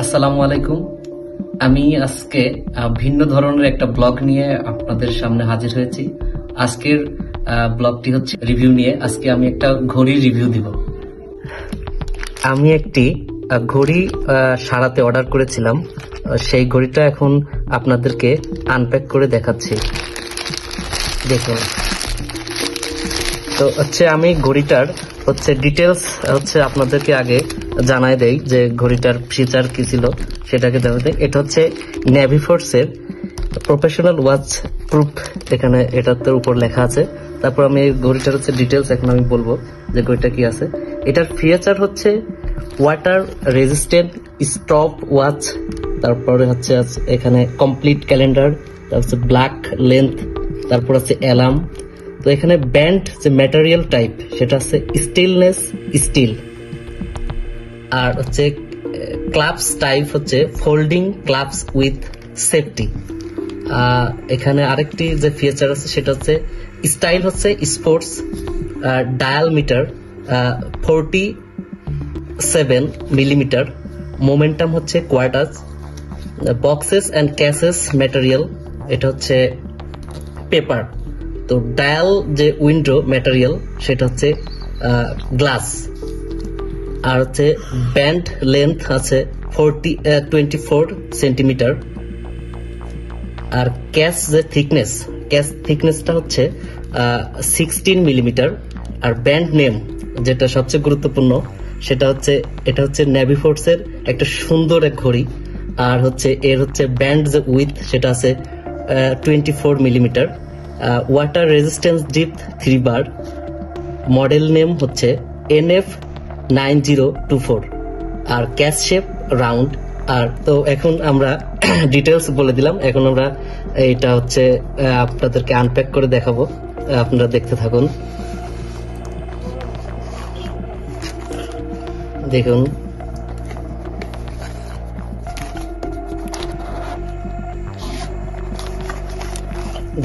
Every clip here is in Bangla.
আসসালামু আলাইকুম। আমি আজকে ভিন্ন ধরনের একটা ব্লগ নিয়ে আপনাদের সামনে হাজির হয়েছি। আজকের ব্লগটি হচ্ছে রিভিউ নিয়ে। আজকে আমি একটা ঘড়ির রিভিউ দিব। আমি একটি ঘড়ি সারাতে অর্ডার করেছিলাম। সেই ঘড়িটা এখন আপনাদেরকে আনপ্যাক করে দেখাচ্ছি। দেখুন, তো হচ্ছে আমি ঘড়িটার ডিটেলস আপনাদেরকে আগে জানাই দেই যে ঘড়িটার ফিচার কি ছিল সেটাকে জানাই দেই। এটা হচ্ছে নেভিফোর্সের প্রফেশনাল ওয়াচ প্রুফ, এখানে এটার উপর লেখা আছে। তারপর আমি ঘড়িটার ডিটেলস এখন আমি বলবো যে ঘড়িটা কি আছে। এটার ফিচার হচ্ছে ওয়াটার রেজিস্ট্যান্ট স্টপ ওয়াচ, তারপরে এখানে কমপ্লিট ক্যালেন্ডার, তারপর ব্ল্যাক লেন্থ, তারপর অ্যালার্ম। তো এখানে ব্যান্ড যে ম্যাটেরিয়াল টাইপ সেটা স্টেনলেস স্টিল, আর clasp type folding clasp with safety. এখানে আরেকটি যে ফিচার আছে সেটা style sports, dial meter 47 millimetre, momentum quartz, boxes and cases material, এটা পেপার। তো ডায়াল যে উইন্ডো ম্যাটেরিয়াল সেটা গ্লাস, আর ব্যান্ড লেন্থ 24 সেন্টিমিটার, আর ক্যাশ যে থিকনেসটা 16 মিলিমিটার, আর ব্যান্ড নেম যেটা সবচেয়ে গুরুত্বপূর্ণ সেটা এটা নেভিফোর্সের একটা সুন্দর এক ঘড়ি, আর এর ব্যান্ড যে উইথ সেটা 24 মিলিমিটার, ওয়াটার রেজিস্ট্যান্স ডিপ 3 বার, মডেল নেম NF9024, আর ক্যাশ শেপ রাউন্ড। আর তো এখন আমরা ডিটেলস বলে দিলাম, এখন আমরা এটা আপনাদেরকে আনপ্যাক করে দেখাবো, আপনারা দেখতে থাকুন। দেখুন,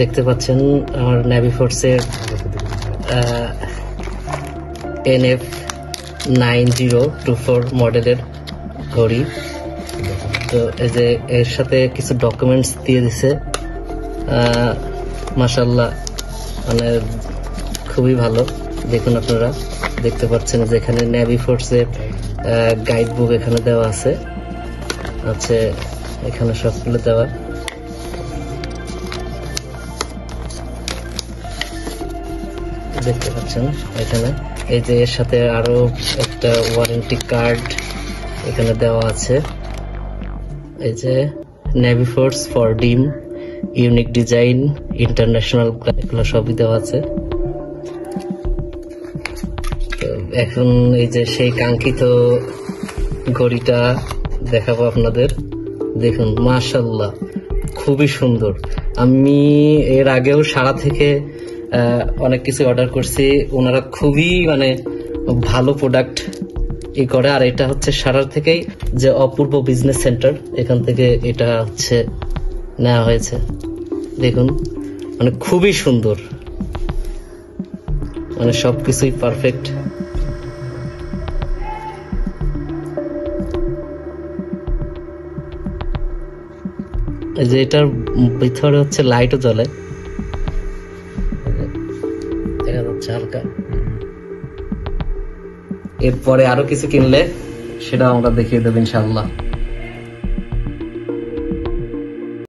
দেখতে পাচ্ছেন আমার নেভিফোর্সের NF9024 মডেলের ঘড়ি। তো এই যে এর সাথে কিছু ডকুমেন্টস দিয়ে দিছে, মাশাআল্লাহ, মানে খুবই ভালো। দেখুন, আপনারা দেখতে পাচ্ছেন যে এখানে নেভিফোর্সের গাইড বুক এখানে দেওয়া আছে, এখানে সবগুলো দেওয়া। দেখতে পাচ্ছেন এখানে এই যে এর সাথে আরো একটা ওয়ারেন্টি কার্ড এখানে দেওয়া আছে। এই যে নেভিফোর্স ফর ডিম, ইউনিক ডিজাইন, ইন্টারন্যাশনাল, এগুলো সবই দেওয়া আছে। তো এখন এই যে সেই কাঙ্ক্ষিত ঘড়িটা দেখাবো আপনাদের। দেখুন, মাশাআল্লাহ, খুবই সুন্দর। আমি এর আগেও সারা থেকে অনেক কিছু অর্ডার করছি, ওনারা খুবই ভালো প্রোডাক্ট করে। আর এটা সারার থেকেই যে অপূর্ব বিজনেস সেন্টার, এখান থেকে এটা নেওয়া হয়েছে। দেখুন, খুবই সুন্দর, সবকিছুই পারফেক্ট। এই যে এটার ভিতরে লাইটও জ্বলে, দেখা যাচ্ছে হালকা। এরপরে আরো কিছু কিনলে সেটা আমরা দেখিয়ে দেবো ইনশাআল্লাহ।